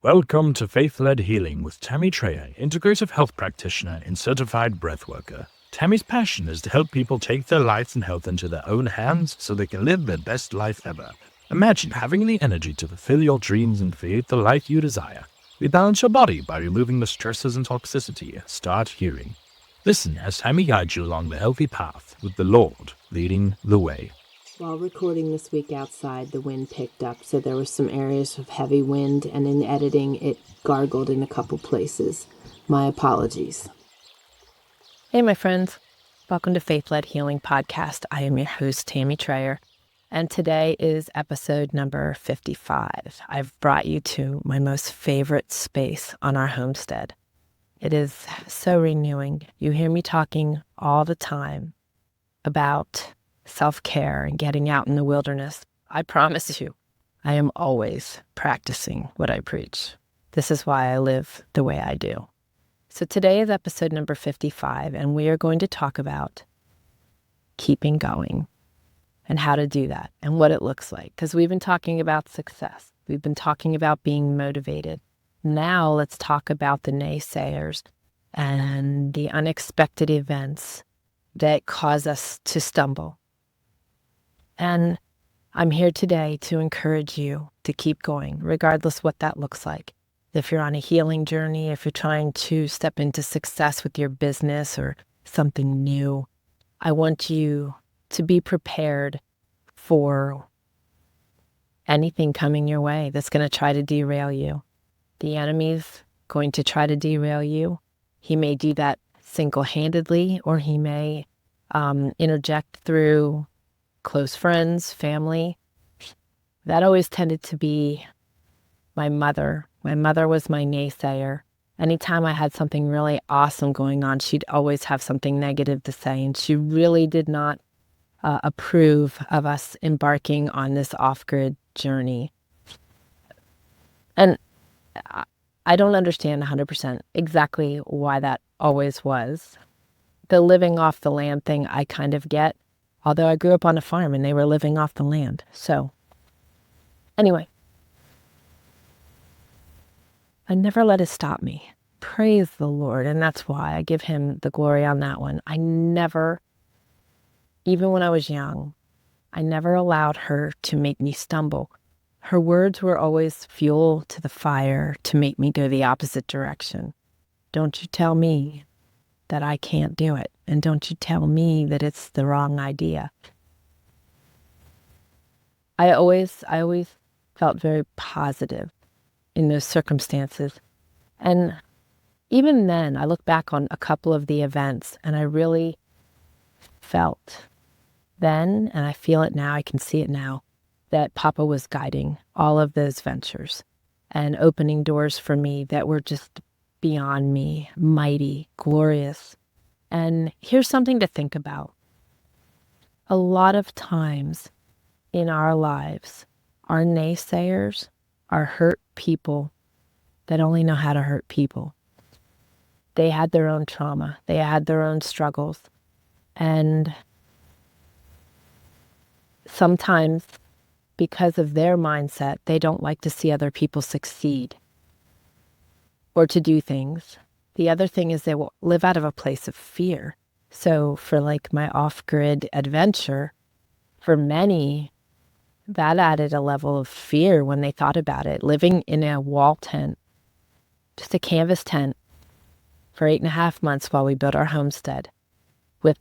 Welcome to Faith-Led Healing with Tammy Trayer, Integrative Health Practitioner and Certified Breathworker. Tammy's passion is to help people take their lives and health into their own hands so they can live their best life ever. Imagine having the energy to fulfill your dreams and create the life you desire. Rebalance your body by removing the stresses and toxicity. Start healing. Listen as Tammy guides you along the healthy path with the Lord leading the way. While recording this week outside, the wind picked up, so there were some areas of heavy wind, and in editing, it gargled in a couple places. My apologies. Hey, my friends. Welcome to Faith-Led Healing Podcast. I am your host, Tammy Trayer, and today is episode number 55. I've brought you to my most favorite space on our homestead. It is so renewing. You hear me talking all the time about self-care and getting out in the wilderness. I promise you, I am always practicing what I preach. This is why I live the way I do. So today is episode number 55, and we are going to talk about keeping going and how to do that and what it looks like. Because we've been talking about success. We've been talking about being motivated. Now let's talk about the naysayers and the unexpected events that cause us to stumble. And I'm here today to encourage you to keep going, regardless what that looks like. If you're on a healing journey, if you're trying to step into success with your business or something new, I want you to be prepared for anything coming your way that's going to try to derail you. The enemy's going to try to derail you. He may do that single-handedly, or he may interject through close friends, family. That always tended to be my mother. My mother was my naysayer. Anytime I had something really awesome going on, she'd always have something negative to say, and she really did not approve of us embarking on this off-grid journey. And I don't understand 100% exactly why that always was. The living off the land thing I kind of get, although I grew up on a farm and they were living off the land. So anyway, I never let it stop me. Praise the Lord. And that's why I give him the glory on that one. I never, even when I was young, I never allowed her to make me stumble. Her words were always fuel to the fire to make me go the opposite direction. Don't you tell me that I can't do it. And don't you tell me that it's the wrong idea. I always felt very positive in those circumstances. And even then, I look back on a couple of the events and I really felt then, and I feel it now, I can see it now, that Papa was guiding all of those ventures and opening doors for me that were just beyond me, mighty, glorious. And here's something to think about. A lot of times in our lives, our naysayers are hurt people that only know how to hurt people. They had their own trauma. They had their own struggles. And sometimes, because of their mindset, they don't like to see other people succeed or to do things. The other thing is they will live out of a place of fear. So for like my off-grid adventure, for many, that added a level of fear when they thought about it. Living in a wall tent, just a canvas tent, for 8.5 months while we built our homestead with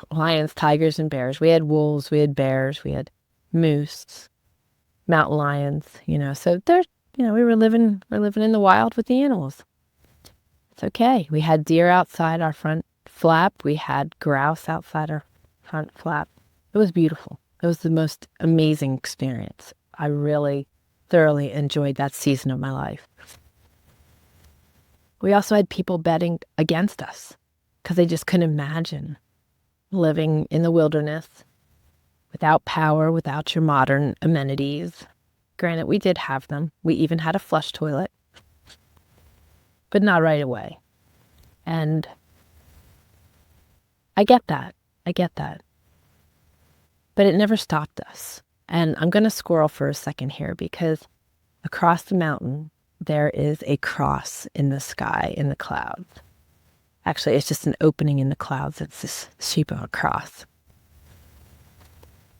lions, tigers, and bears. We had wolves, we had bears, we had moose, mountain lions, so there's, we were living in the wild with the animals. It's okay. We had deer outside our front flap. We had grouse outside our front flap. It was beautiful. It was the most amazing experience. I really thoroughly enjoyed that season of my life. We also had people betting against us because they just couldn't imagine living in the wilderness without power, without your modern amenities. Granted, we did have them. We even had a flush toilet, but not right away. And I get that. But it never stopped us. And I'm going to squirrel for a second here because Across the mountain, there is a cross in the sky, in the clouds. Actually, it's just an opening in the clouds. It's this shape of a cross.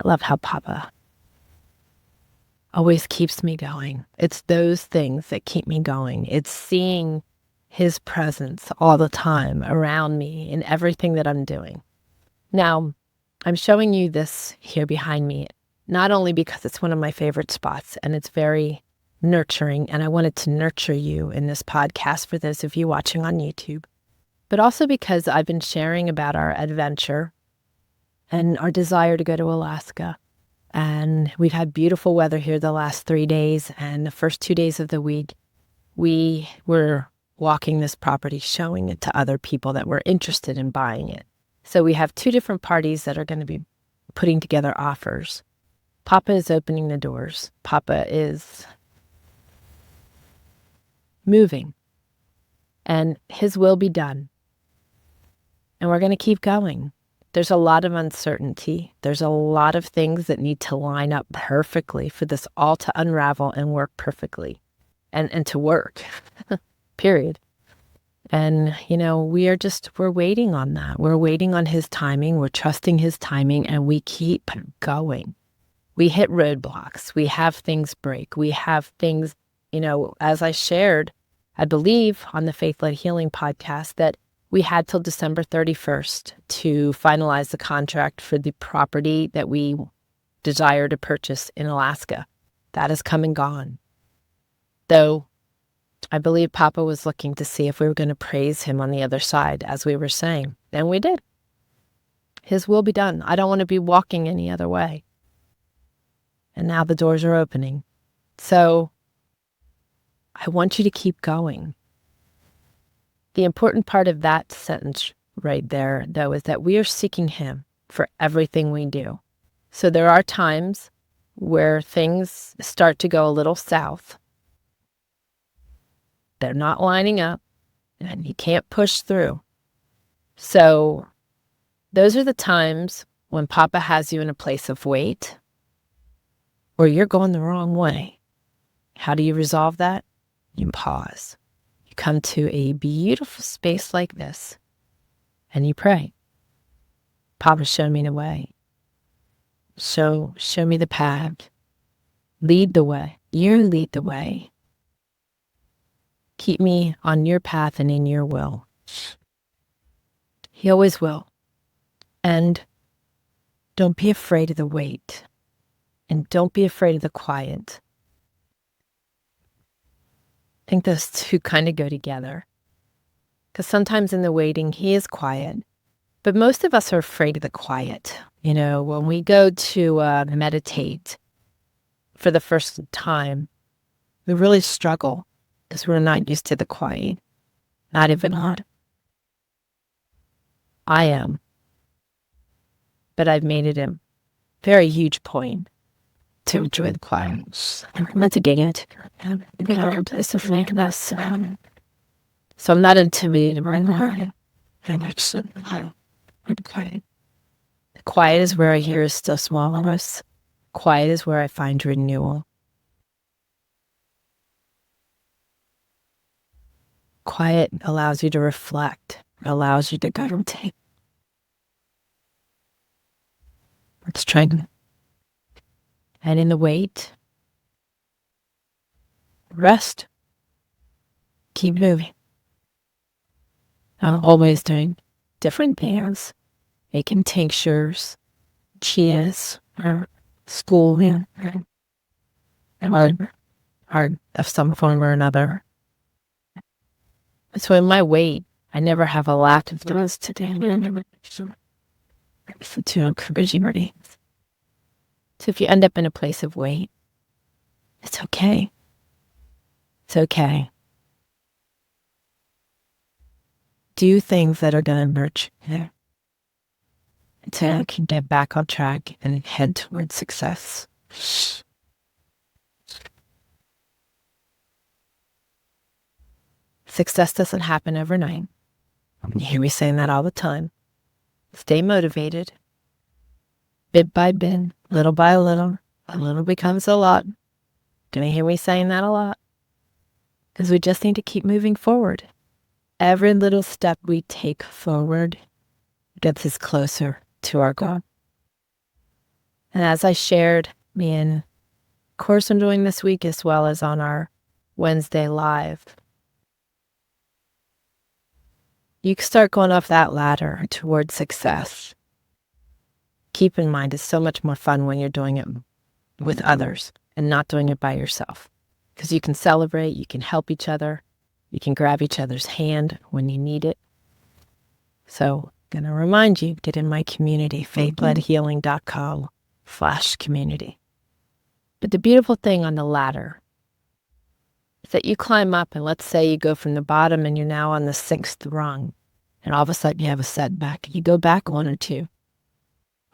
I love how Papa always keeps me going. It's those things that keep me going. It's seeing his presence all the time around me in everything that I'm doing. Now, I'm showing you this here behind me, not only because it's one of my favorite spots and it's very nurturing, and I wanted to nurture you in this podcast for those of you watching on YouTube, but also because I've been sharing about our adventure and our desire to go to Alaska. And we've had beautiful weather here the last 3 days, and the first 2 days of the week, we were walking this property, showing it to other people that were interested in buying it. So we have 2 different parties that are going to be putting together offers. Papa is opening the doors. Papa is moving, and his will be done. And we're going to keep going. There's a lot of uncertainty. There's a lot of things that need to line up perfectly for this all to unravel and work perfectly and to work, period. And, we're waiting on that. We're waiting on his timing. We're trusting his timing, and we keep going. We hit roadblocks. We have things break. We have things, as I shared, I believe on the Faith-Led Healing podcast, that we had till December 31st to finalize the contract for the property that we desire to purchase in Alaska. That has come and gone. Though I believe Papa was looking to see if we were going to praise him on the other side, as we were saying. And we did. His will be done. I don't want to be walking any other way. And now the doors are opening. So I want you to keep going. The important part of that sentence right there, though, is that we are seeking him for everything we do. So there are times where things start to go a little south. They're not lining up, and you can't push through. So those are the times when Papa has you in a place of wait, or you're going the wrong way. How do you resolve that? You pause. You come to a beautiful space like this, and you pray. Papa, show me the way. Show me the path. Lead the way. You lead the way. Keep me on your path and in your will. He always will. And don't be afraid of the wait. And don't be afraid of the quiet. I think those two kind of go together. Because sometimes in the waiting, he is quiet. But most of us are afraid of the quiet. When we go to meditate for the first time, we really struggle because we're not used to the quiet. Not even hard. I am. But I've made it a very huge point to enjoy the quiet. I'm to gain it. So I'm not intimidated right now. The quiet is where I hear a still small voice. Quiet is where I find renewal. Quiet allows you to reflect, allows you to go and take. Let's try. And in the wait, rest. Keep moving. I'm always doing different things, making tinctures, chias, or schooling, or of some form or another. So in my wait, I never have a lack of things to do. To encourage you. So if you end up in a place of wait, it's okay. It's okay. Do things that are going to nurture you until you can get back on track and head towards success. Success doesn't happen overnight. You hear me saying that all the time. Stay motivated. Bit by bit, little by little, a little becomes a lot. Gonna hear me saying that a lot. Because we just need to keep moving forward. Every little step we take forward gets us closer to our goal. And as I shared in course I'm doing this week, as well as on our Wednesday live, you can start going up that ladder towards success. Keep in mind, it's so much more fun when you're doing it with others and not doing it by yourself. Because you can celebrate, you can help each other, you can grab each other's hand when you need it. So I'm going to remind you, get in my community, faithledhealing.com/community. But the beautiful thing on the ladder is that you climb up, and let's say you go from the bottom and you're now on the 6th rung, and all of a sudden you have a setback. You go back 1 or 2.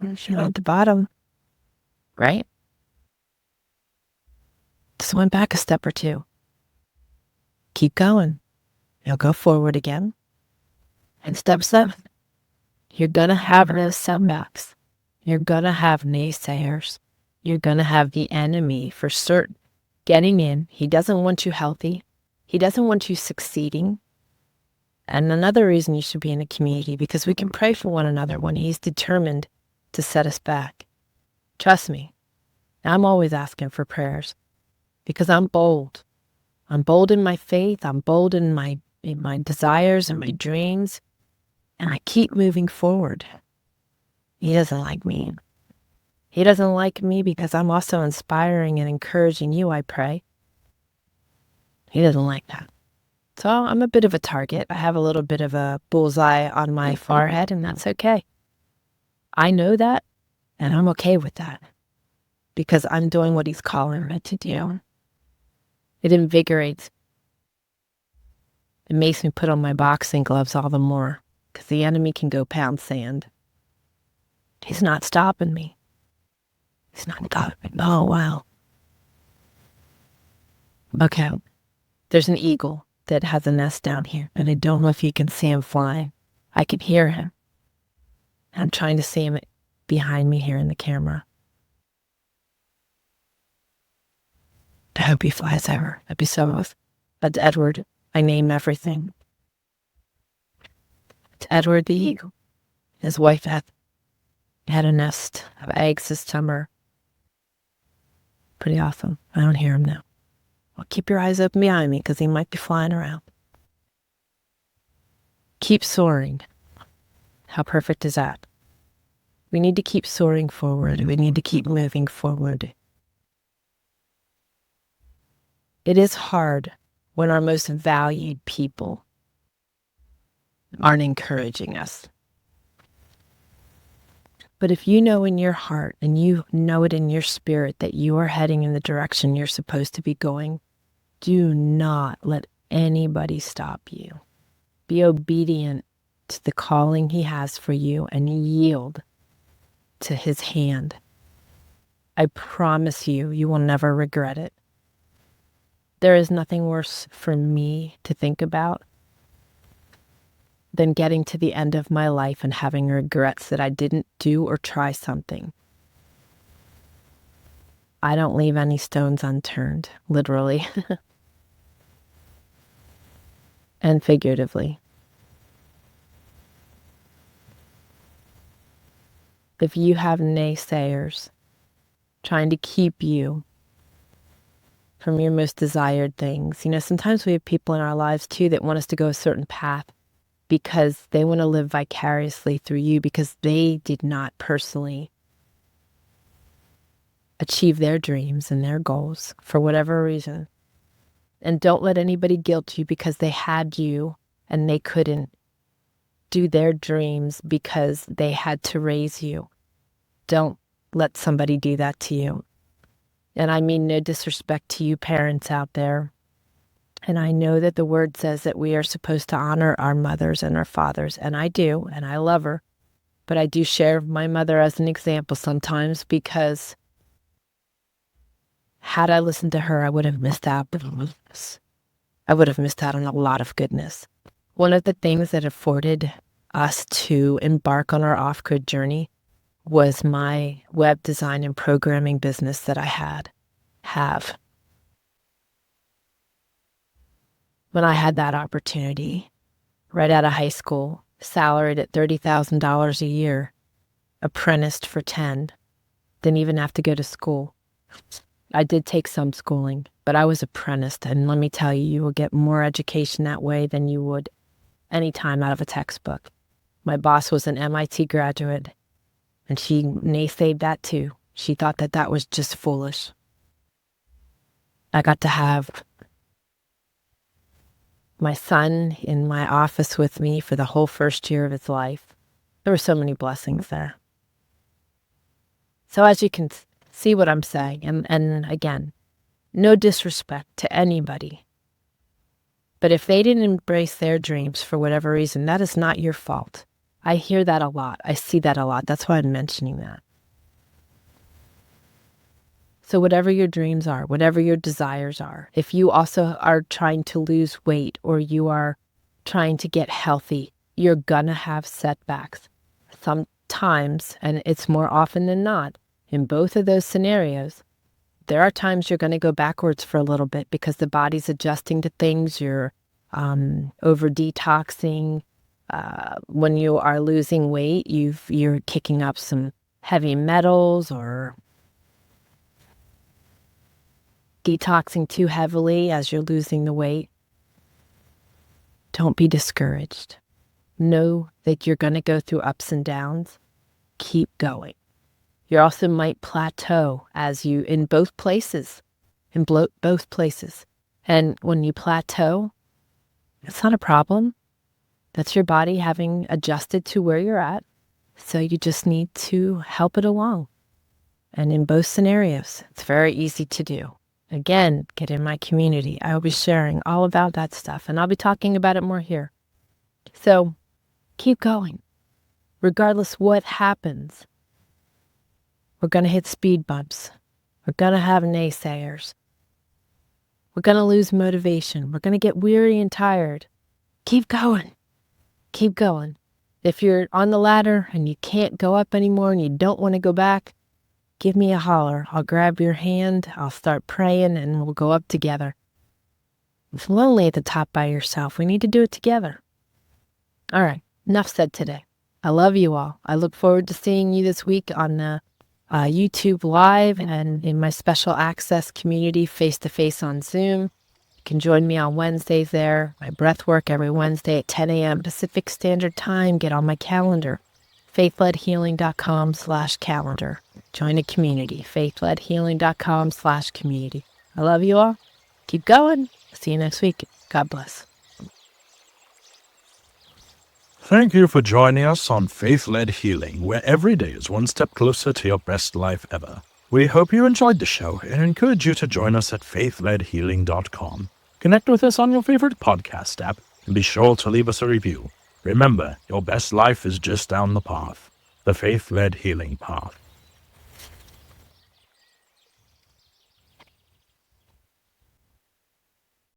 You're at the bottom, right? Just went back a step or 2. Keep going. You'll go forward again. And step 7, you're going to have those setbacks. You're going to have naysayers. You're going to have the enemy for certain getting in. He doesn't want you healthy. He doesn't want you succeeding. And another reason you should be in a community, because we can pray for one another when he's determined to set us back. Trust me, I'm always asking for prayers because I'm bold. I'm bold in my faith. I'm bold in my desires and my dreams. And I keep moving forward. He doesn't like me. He doesn't like me because I'm also inspiring and encouraging you, I pray. He doesn't like that. So I'm a bit of a target. I have a little bit of a bullseye on my forehead, and that's okay. I know that, and I'm okay with that because I'm doing what he's calling me to do. It invigorates. It makes me put on my boxing gloves all the more because the enemy can go pound sand. He's not stopping me. He's not stopping me. Oh, wow. Okay. There's an eagle that has a nest down here, and I don't know if you can see him flying. I can hear him. I'm trying to see him behind me here in the camera. I hope he flies ever. That'd be so awesome. That's Edward. I name everything. It's Edward the eagle. His wife had a nest of eggs this summer. Pretty awesome. I don't hear him now. Well, keep your eyes open behind me because he might be flying around. Keep soaring. How perfect is that? We need to keep soaring forward. We need to keep moving forward. It is hard when our most valued people aren't encouraging us. But if you know in your heart and you know it in your spirit that you are heading in the direction you're supposed to be going, do not let anybody stop you. Be obedient to the calling he has for you and yield to his hand. I promise you, you will never regret it. There is nothing worse for me to think about than getting to the end of my life and having regrets that I didn't do or try something. I don't leave any stones unturned, literally and figuratively. If you have naysayers trying to keep you from your most desired things, sometimes we have people in our lives too that want us to go a certain path because they want to live vicariously through you because they did not personally achieve their dreams and their goals for whatever reason. And don't let anybody guilt you because they had you and they couldn't do their dreams because they had to raise you. Don't let somebody do that to you. And I mean no disrespect to you parents out there. And I know that the word says that we are supposed to honor our mothers and our fathers, and I do, and I love her. But I do share my mother as an example sometimes because had I listened to her, I would have missed out. I would have missed out on a lot of goodness. One of the things that afforded us to embark on our off-grid journey was my web design and programming business that I have. when I had that opportunity, right out of high school, salaried at $30,000 a year, apprenticed for 10, didn't even have to go to school. I did take some schooling, but I was apprenticed, and let me tell you, you will get more education that way than you would any time out of a textbook. My boss was an MIT graduate, and she naysayed that too. She thought that that was just foolish. I got to have my son in my office with me for the whole first year of his life. There were so many blessings there. So as you can see what I'm saying, and again, no disrespect to anybody, but if they didn't embrace their dreams for whatever reason, that is not your fault. I hear that a lot. I see that a lot. That's why I'm mentioning that. So whatever your dreams are, whatever your desires are, if you also are trying to lose weight or you are trying to get healthy, you're gonna have setbacks. Sometimes, and it's more often than not, in both of those scenarios, there are times you're gonna go backwards for a little bit because the body's adjusting to things, you're over detoxing. When you are losing weight, you're kicking up some heavy metals or detoxing too heavily as you're losing the weight. Don't be discouraged. Know that you're going to go through ups and downs. Keep going. You also might plateau as you in both places. Both places. And when you plateau, it's not a problem. That's your body having adjusted to where you're at. So you just need to help it along. And in both scenarios, it's very easy to do. Again, get in my community. I will be sharing all about that stuff, and I'll be talking about it more here. So keep going. Regardless what happens, we're going to hit speed bumps. We're going to have naysayers. We're going to lose motivation. We're going to get weary and tired. Keep going. Keep going. If you're on the ladder and you can't go up anymore and you don't want to go back, give me a holler. I'll grab your hand. I'll start praying and we'll go up together. It's lonely at the top by yourself. We need to do it together. All right. Enough said today. I love you all. I look forward to seeing you this week on the YouTube Live and in my special access community face-to-face on Zoom. You can join me on Wednesdays there. My Breathwork every Wednesday at 10 a.m. Pacific Standard Time. Get on my calendar. faithledhealing.com/calendar. Join a community. faithledhealing.com/community. I love you all. Keep going. See you next week. God bless. Thank you for joining us on Faith-Led Healing, where every day is one step closer to your best life ever. We hope you enjoyed the show and encourage you to join us at faithledhealing.com. Connect with us on your favorite podcast app and be sure to leave us a review. Remember, your best life is just down the path, the Faith-Led Healing path.